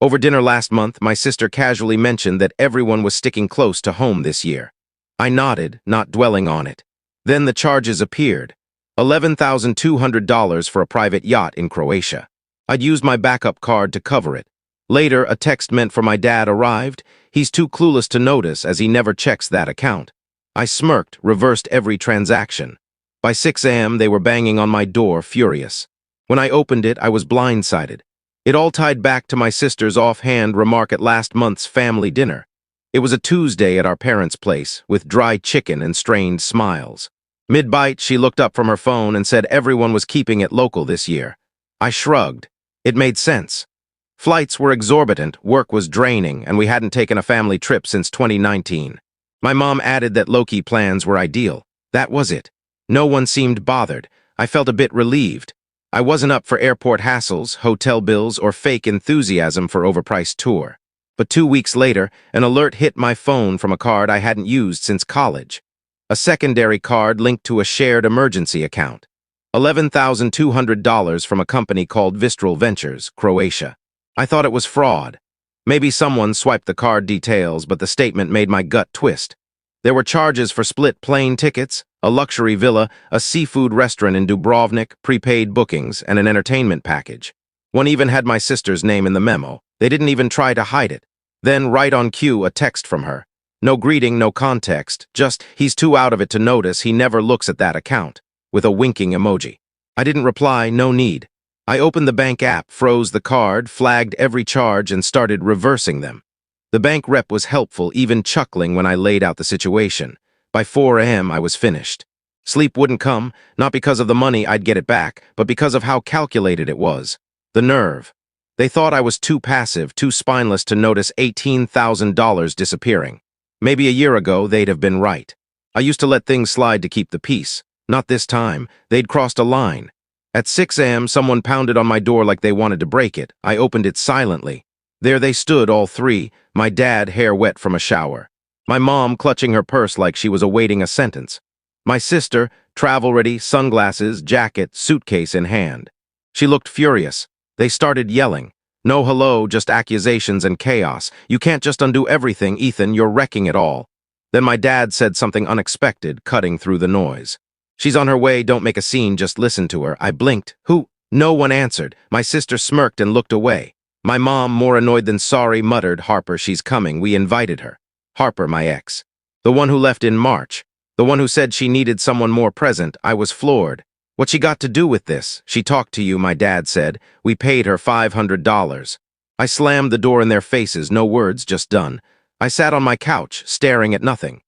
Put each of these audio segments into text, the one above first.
Over dinner last month, my sister casually mentioned that everyone was sticking close to home this year. I nodded, not dwelling on it. Then the charges appeared. $11,200 for a private yacht in Croatia. I'd used my backup card to cover it. Later, a text meant for my dad arrived. He's too clueless to notice as he never checks that account. I smirked, reversed every transaction. By 6 a.m., they were banging on my door, furious. When I opened it, I was blindsided. It all tied back to my sister's offhand remark at last month's family dinner. It was a Tuesday at our parents' place, with dry chicken and strained smiles. Mid-bite, she looked up from her phone and said everyone was keeping it local this year. I shrugged. It made sense. Flights were exorbitant, work was draining, and we hadn't taken a family trip since 2019. My mom added that low-key plans were ideal. That was it. No one seemed bothered. I felt a bit relieved. I wasn't up for airport hassles, hotel bills, or fake enthusiasm for overpriced tour. But 2 weeks later, an alert hit my phone from a card I hadn't used since college. A secondary card linked to a shared emergency account. $11,200 from a company called Vistral Ventures, Croatia. I thought it was fraud. Maybe someone swiped the card details, but the statement made my gut twist. There were charges for split plane tickets, a luxury villa, a seafood restaurant in Dubrovnik, prepaid bookings, and an entertainment package. One even had my sister's name in the memo. They didn't even try to hide it. Then, right on cue, a text from her. No greeting, no context, just, he's too out of it to notice he never looks at that account, with a winking emoji. I didn't reply, no need. I opened the bank app, froze the card, flagged every charge, and started reversing them. The bank rep was helpful, even chuckling when I laid out the situation. By 4 a.m., I was finished. Sleep wouldn't come, not because of the money I'd get it back, but because of how calculated it was. The nerve. They thought I was too passive, too spineless to notice $18,000 disappearing. Maybe a year ago, they'd have been right. I used to let things slide to keep the peace. Not this time. They'd crossed a line. At 6 a.m., someone pounded on my door like they wanted to break it. I opened it silently. There they stood, all three, my dad hair wet from a shower. My mom clutching her purse like she was awaiting a sentence. My sister, travel-ready, sunglasses, jacket, suitcase in hand. She looked furious. They started yelling. No hello, just accusations and chaos. You can't just undo everything, Ethan, you're wrecking it all. Then my dad said something unexpected, cutting through the noise. She's on her way, don't make a scene, just listen to her. I blinked. Who? No one answered. My sister smirked and looked away. My mom, more annoyed than sorry, muttered, Harper, she's coming, we invited her. Harper, my ex. The one who left in March. The one who said she needed someone more present. I was floored. What she got to do with this? She talked to you, my dad said. We paid her $500. I slammed the door in their faces, no words, just done. I sat on my couch, staring at nothing.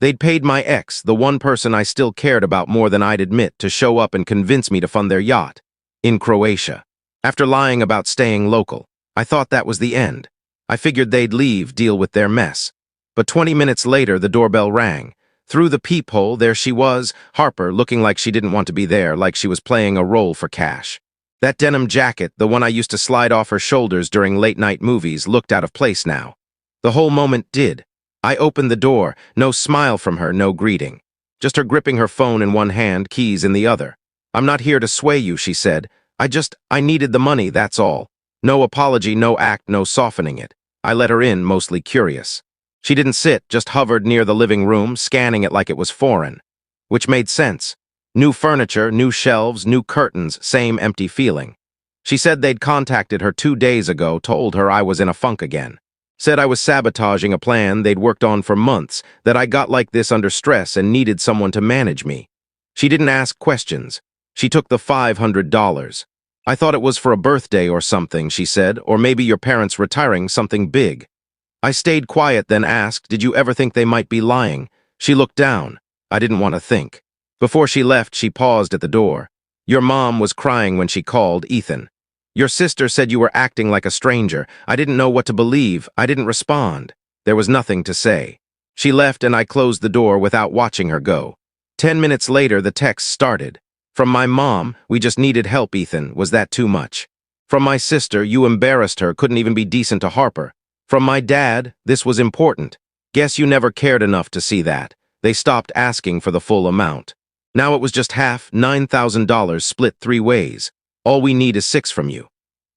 They'd paid my ex, the one person I still cared about more than I'd admit, to show up and convince me to fund their yacht. In Croatia. After lying about staying local. I thought that was the end. I figured they'd leave, deal with their mess. But 20 minutes later, the doorbell rang. Through the peephole, there she was, Harper, looking like she didn't want to be there, like she was playing a role for cash. That denim jacket, the one I used to slide off her shoulders during late-night movies, looked out of place now. The whole moment did. I opened the door, no smile from her, no greeting. Just her gripping her phone in one hand, keys in the other. I'm not here to sway you, she said. I needed the money, that's all. No apology, no act, no softening it. I let her in, mostly curious. She didn't sit, just hovered near the living room, scanning it like it was foreign. Which made sense. New furniture, new shelves, new curtains, same empty feeling. She said they'd contacted her 2 days ago, told her I was in a funk again. Said I was sabotaging a plan they'd worked on for months, that I got like this under stress and needed someone to manage me. She didn't ask questions. She took the $500. I thought it was for a birthday or something, she said, or maybe your parents retiring, something big. I stayed quiet, then asked, did you ever think they might be lying? She looked down. I didn't want to think. Before she left, she paused at the door. Your mom was crying when she called, Ethan. Your sister said you were acting like a stranger. I didn't know what to believe. I didn't respond. There was nothing to say. She left and I closed the door without watching her go. 10 minutes later, the text started. From my mom, we just needed help, Ethan. Was that too much? From my sister, you embarrassed her, couldn't even be decent to Harper. From my dad, this was important. Guess you never cared enough to see that. They stopped asking for the full amount. Now it was just half, $9,000 split 3 ways. All we need is 6 from you.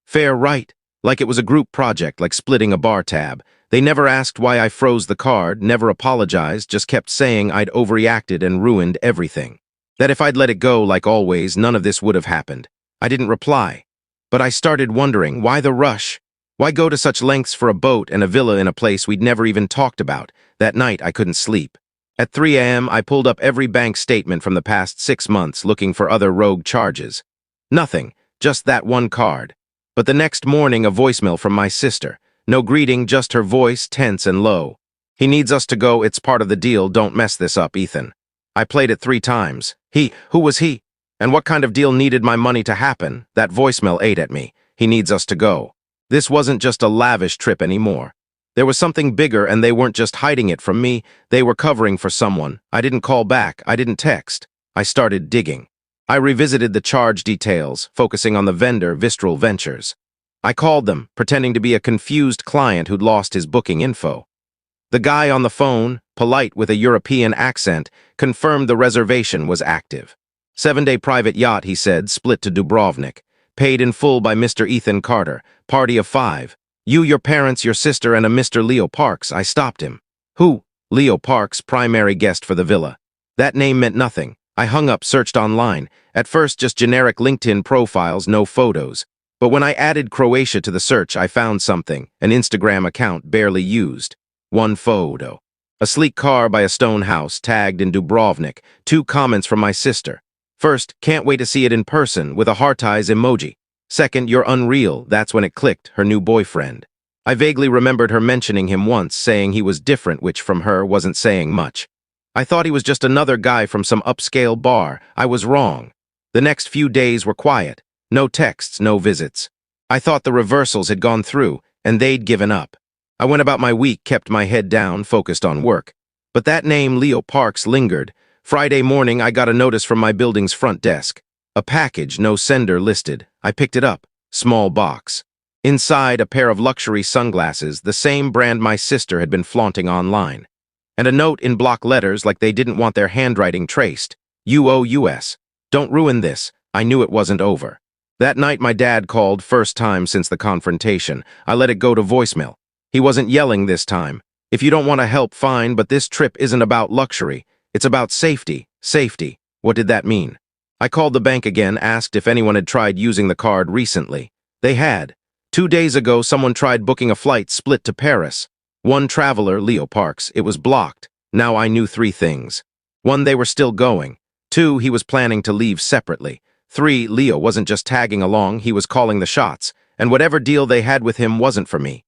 Fair, right? Like it was a group project, like splitting a bar tab. They never asked why I froze the card, never apologized, just kept saying I'd overreacted and ruined everything. That if I'd let it go like always, none of this would have happened. I didn't reply. But I started wondering, why the rush? Why go to such lengths for a boat and a villa in a place we'd never even talked about? That night, I couldn't sleep. At 3 a.m., I pulled up every bank statement from the past 6 months looking for other rogue charges. Nothing, just that one card. But the next morning, a voicemail from my sister. No greeting, just her voice, tense and low. "He needs us to go, it's part of the deal, don't mess this up, Ethan." I played it 3 times. Who was he? And what kind of deal needed my money to happen? That voicemail ate at me. He needs us to go. This wasn't just a lavish trip anymore. There was something bigger, and they weren't just hiding it from me, they were covering for someone. I didn't call back, I didn't text. I started digging. I revisited the charge details, focusing on the vendor, Reddit Ventures. I called them, pretending to be a confused client who'd lost his booking info. The guy on the phone, polite with a European accent, confirmed the reservation was active. 7-day private yacht, he said, split to Dubrovnik. Paid in full by Mr. Ethan Carter. Party of 5. You, your parents, your sister, and a Mr. Leo Parks. I stopped him. Who? Leo Parks, primary guest for the villa. That name meant nothing. I hung up, searched online. At first, just generic LinkedIn profiles, no photos. But when I added Croatia to the search, I found something. An Instagram account barely used. 1 photo. A sleek car by a stone house, tagged in Dubrovnik. 2 comments from my sister. First, can't wait to see it in person, with a heart eyes emoji. Second, you're unreal, that's when it clicked, her new boyfriend. I vaguely remembered her mentioning him once, saying he was different, which from her wasn't saying much. I thought he was just another guy from some upscale bar. I was wrong. The next few days were quiet. No texts, no visits. I thought the reversals had gone through, and they'd given up. I went about my week, kept my head down, focused on work. But that name, Leo Parks, lingered. Friday morning, I got a notice from my building's front desk. A package, no sender listed. I picked it up. Small box. Inside, a pair of luxury sunglasses, the same brand my sister had been flaunting online. And a note in block letters like they didn't want their handwriting traced. UOUS. Don't ruin this. I knew it wasn't over. That night, my dad called, first time since the confrontation. I let it go to voicemail. He wasn't yelling this time. If you don't want to help, fine, but this trip isn't about luxury. It's about safety. Safety. What did that mean? I called the bank again, asked if anyone had tried using the card recently. They had. 2 days ago, someone tried booking a flight split to Paris. 1 traveler, Leo Parks, it was blocked. Now I knew 3 things. 1, they were still going. 2, he was planning to leave separately. 3, Leo wasn't just tagging along, he was calling the shots. And whatever deal they had with him wasn't for me.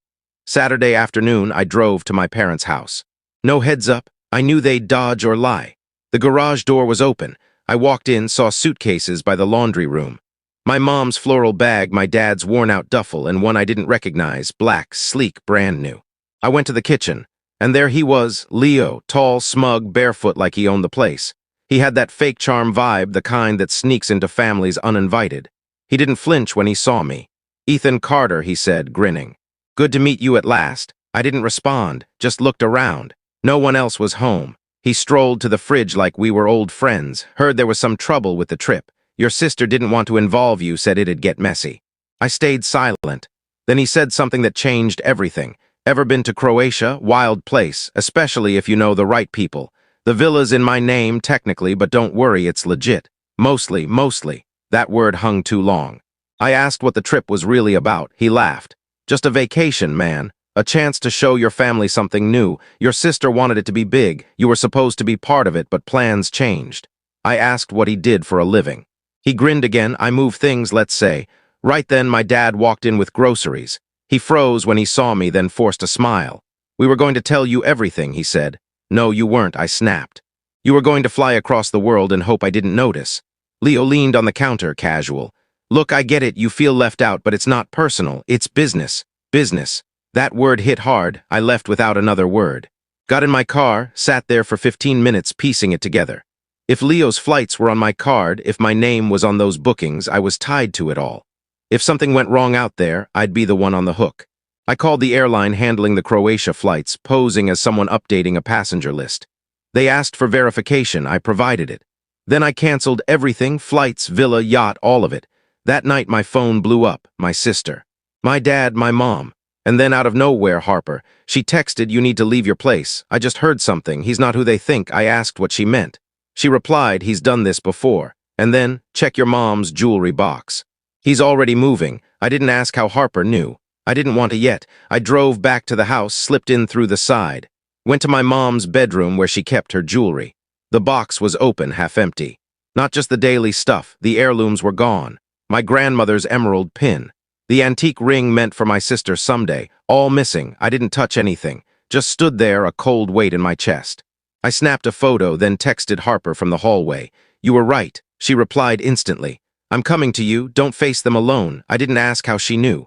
Saturday afternoon, I drove to my parents' house. No heads up. I knew they'd dodge or lie. The garage door was open. I walked in, saw suitcases by the laundry room. My mom's floral bag, my dad's worn-out duffel, and one I didn't recognize, black, sleek, brand new. I went to the kitchen, and there he was, Leo, tall, smug, barefoot like he owned the place. He had that fake charm vibe, the kind that sneaks into families uninvited. He didn't flinch when he saw me. "Ethan Carter," he said, grinning. "Good to meet you at last." I didn't respond, just looked around. No one else was home. He strolled to the fridge like we were old friends. "Heard there was some trouble with the trip. Your sister didn't want to involve you, said it'd get messy." I stayed silent. Then he said something that changed everything. "Ever been to Croatia? Wild place, especially if you know the right people. The villa's in my name, technically, but don't worry, it's legit. Mostly. That word hung too long. I asked what the trip was really about. He laughed. "Just a vacation, man. A chance to show your family something new. Your sister wanted it to be big. You were supposed to be part of it, but plans changed." I asked what he did for a living. He grinned again. "I move things, let's say." Right then, my dad walked in with groceries. He froze when he saw me, then forced a smile. "We were going to tell you everything," he said. "No, you weren't," I snapped. "You were going to fly across the world and hope I didn't notice." Leo leaned on the counter, casual. "Look, I get it, you feel left out, but it's not personal. It's business. Business." That word hit hard. I left without another word. Got in my car, sat there for 15 minutes piecing it together. If Leo's flights were on my card, if my name was on those bookings, I was tied to it all. If something went wrong out there, I'd be the one on the hook. I called the airline handling the Croatia flights, posing as someone updating a passenger list. They asked for verification. I provided it. Then I canceled everything, flights, villa, yacht, all of it. That night my phone blew up, my sister. My dad, my mom. And then out of nowhere, Harper. She texted, "You need to leave your place. I just heard something. He's not who they think." I asked what she meant. She replied, "He's done this before." And then, "Check your mom's jewelry box." He's already moving. I didn't ask how Harper knew. I didn't want to yet. I drove back to the house, slipped in through the side. Went to my mom's bedroom where she kept her jewelry. The box was open, half empty. Not just the daily stuff, the heirlooms were gone. My grandmother's emerald pin. The antique ring meant for my sister someday, all missing. I didn't touch anything. Just stood there, a cold weight in my chest. I snapped a photo, then texted Harper from the hallway. "You were right." She replied instantly. "I'm coming to you. Don't face them alone." I didn't ask how she knew.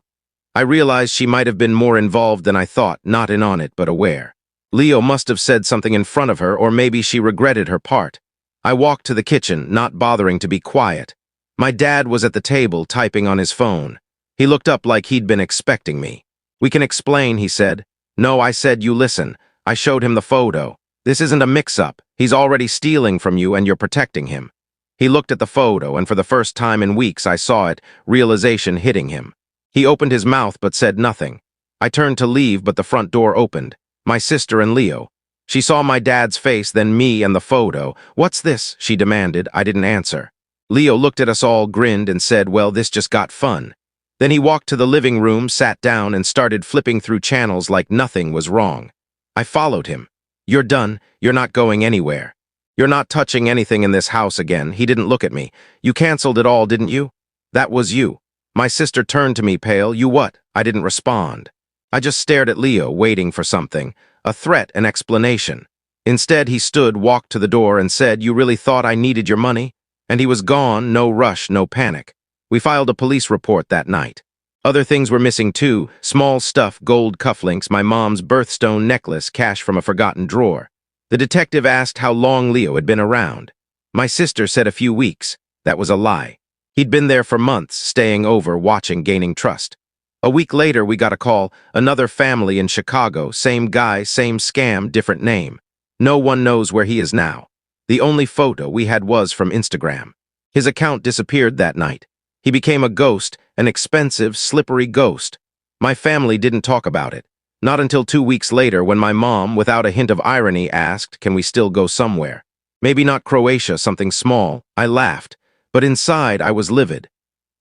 I realized she might have been more involved than I thought, not in on it, but aware. Leo must have said something in front of her, or maybe she regretted her part. I walked to the kitchen, not bothering to be quiet. My dad was at the table, typing on his phone. He looked up like he'd been expecting me. "We can explain," he said. "No," I said, "you listen." I showed him the photo. "This isn't a mix-up. He's already stealing from you and you're protecting him." He looked at the photo, and for the first time in weeks I saw it, realization hitting him. He opened his mouth but said nothing. I turned to leave, but the front door opened. My sister and Leo. She saw my dad's face, then me and the photo. "What's this?" she demanded. I didn't answer. Leo looked at us all, grinned, and said, "Well, this just got fun." Then he walked to the living room, sat down, and started flipping through channels like nothing was wrong. I followed him. "You're done. You're not going anywhere. You're not touching anything in this house again." He didn't look at me. "You canceled it all, didn't you?" "That was you." My sister turned to me, pale. "You what?" I didn't respond. I just stared at Leo, waiting for something, a threat, an explanation. Instead, he stood, walked to the door, and said, "You really thought I needed your money?" And he was gone, no rush, no panic. We filed a police report that night. Other things were missing too, small stuff, gold cufflinks, my mom's birthstone necklace, cash from a forgotten drawer. The detective asked how long Leo had been around. My sister said a few weeks. That was a lie. He'd been there for months, staying over, watching, gaining trust. A week later, we got a call, another family in Chicago, same guy, same scam, different name. No one knows where he is now. The only photo we had was from Instagram. His account disappeared that night. He became a ghost, an expensive, slippery ghost. My family didn't talk about it. Not until 2 weeks later when my mom, without a hint of irony, asked, "Can we still go somewhere? Maybe not Croatia, something small." I laughed, but inside I was livid.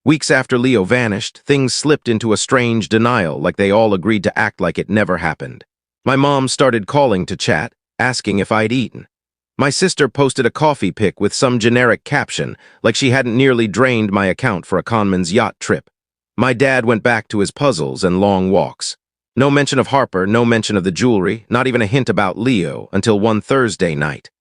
Weeks after Leo vanished, things slipped into a strange denial, like they all agreed to act like it never happened. My mom started calling to chat, asking if I'd eaten. My sister posted a coffee pic with some generic caption, like she hadn't nearly drained my account for a conman's yacht trip. My dad went back to his puzzles and long walks. No mention of Harper, no mention of the jewelry, not even a hint about Leo, until one Thursday night.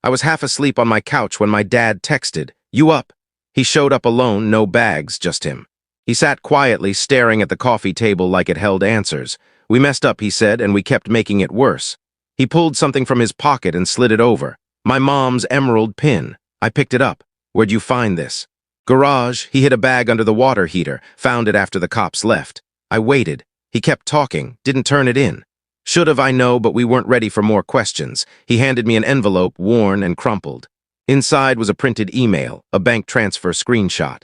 I was half asleep on my couch when my dad texted, "You up?" He showed up alone, no bags, just him. He sat quietly, staring at the coffee table like it held answers. "We messed up," he said, "and we kept making it worse." He pulled something from his pocket and slid it over. My mom's emerald pin. I picked it up. "Where'd you find this?" "Garage." He hid a bag under the water heater, found it after the cops left. I waited. He kept talking, didn't turn it in. Should've, I know, but we weren't ready for more questions. He handed me an envelope, worn and crumpled. Inside was a printed email, a bank transfer screenshot.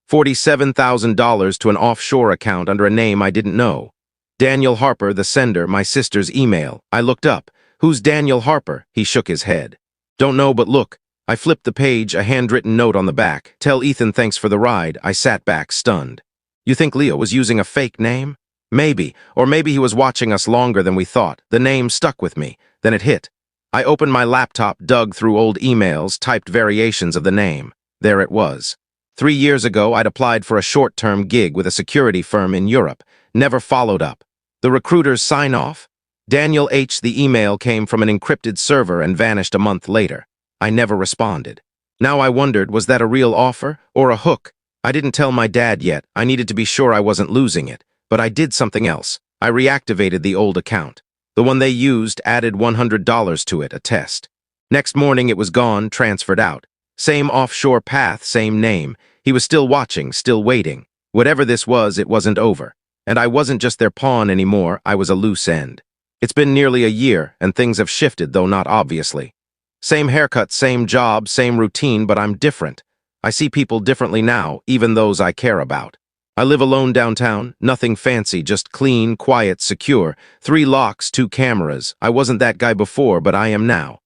$47,000 to an offshore account under a name I didn't know. Daniel Harper, the sender, my sister's email. I looked up. "Who's Daniel Harper?" He shook his head. "Don't know, but look." I flipped the page, a handwritten note on the back. "Tell Ethan thanks for the ride." I sat back, stunned. You think Leo was using a fake name? Maybe, or maybe he was watching us longer than we thought. The name stuck with me. Then it hit. I opened my laptop, dug through old emails, typed variations of the name. There it was. 3 years ago, I'd applied for a short-term gig with a security firm in Europe. Never followed up. The recruiter's sign-off? Daniel H. The email came from an encrypted server and vanished a month later. I never responded. Now I wondered, was that a real offer or a hook? I didn't tell my dad yet. I needed to be sure I wasn't losing it. But I did something else. I reactivated the old account. The one they used, added $100 to it, a test. Next morning it was gone, transferred out. Same offshore path, same name. He was still watching, still waiting. Whatever this was, it wasn't over. And I wasn't just their pawn anymore, I was a loose end. It's been nearly a year, and things have shifted, though not obviously. Same haircut, same job, same routine, but I'm different. I see people differently now, even those I care about. I live alone downtown, nothing fancy, just clean, quiet, secure. 3 locks, 2 cameras. I wasn't that guy before, but I am now.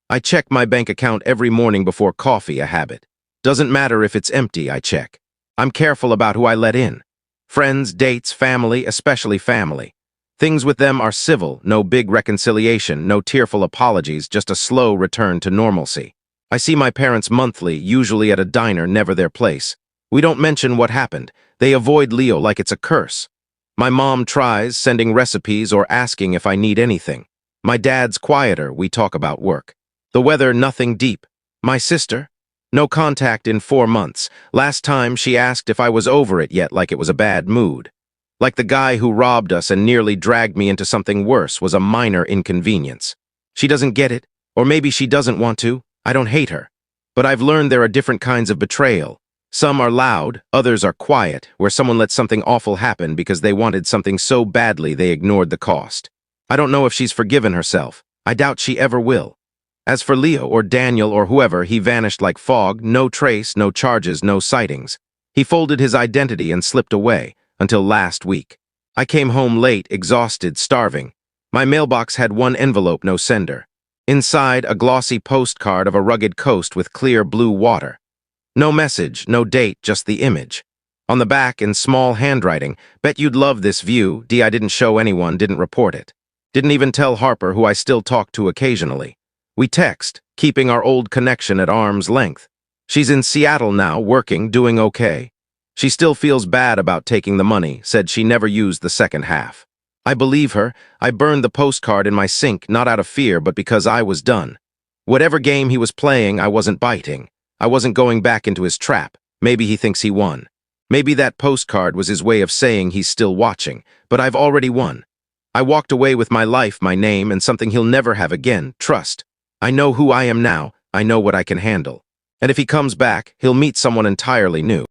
I check my bank account every morning before coffee, a habit. Doesn't matter if it's empty, I check. I'm careful about who I let in. Friends, dates, family, especially family. Things with them are civil, no big reconciliation, no tearful apologies, just a slow return to normalcy. I see my parents monthly, usually at a diner, never their place. We don't mention what happened. They avoid Leo like it's a curse. My mom tries, sending recipes or asking if I need anything. My dad's quieter, we talk about work. The weather, nothing deep. My sister? No contact in 4 months. Last time she asked if I was over it yet, like it was a bad mood. Like the guy who robbed us and nearly dragged me into something worse was a minor inconvenience. She doesn't get it, or maybe she doesn't want to. I don't hate her. But I've learned there are different kinds of betrayal. Some are loud, others are quiet, where someone lets something awful happen because they wanted something so badly they ignored the cost. I don't know if she's forgiven herself. I doubt she ever will. As for Leo or Daniel or whoever, he vanished like fog, no trace, no charges, no sightings. He folded his identity and slipped away, until last week. I came home late, exhausted, starving. My mailbox had 1 envelope, no sender. Inside, a glossy postcard of a rugged coast with clear blue water. No message, no date, just the image. On the back, in small handwriting, bet you'd love this view. I didn't show anyone, didn't report it. Didn't even tell Harper, who I still talk to occasionally. We text, keeping our old connection at arm's length. She's in Seattle now, working, doing okay. She still feels bad about taking the money, said she never used the second half. I believe her. I burned the postcard in my sink, not out of fear, but because I was done. Whatever game he was playing, I wasn't biting. I wasn't going back into his trap. Maybe he thinks he won. Maybe that postcard was his way of saying he's still watching, but I've already won. I walked away with my life, my name, and something he'll never have again, trust. I know who I am now. I know what I can handle. And if he comes back, he'll meet someone entirely new.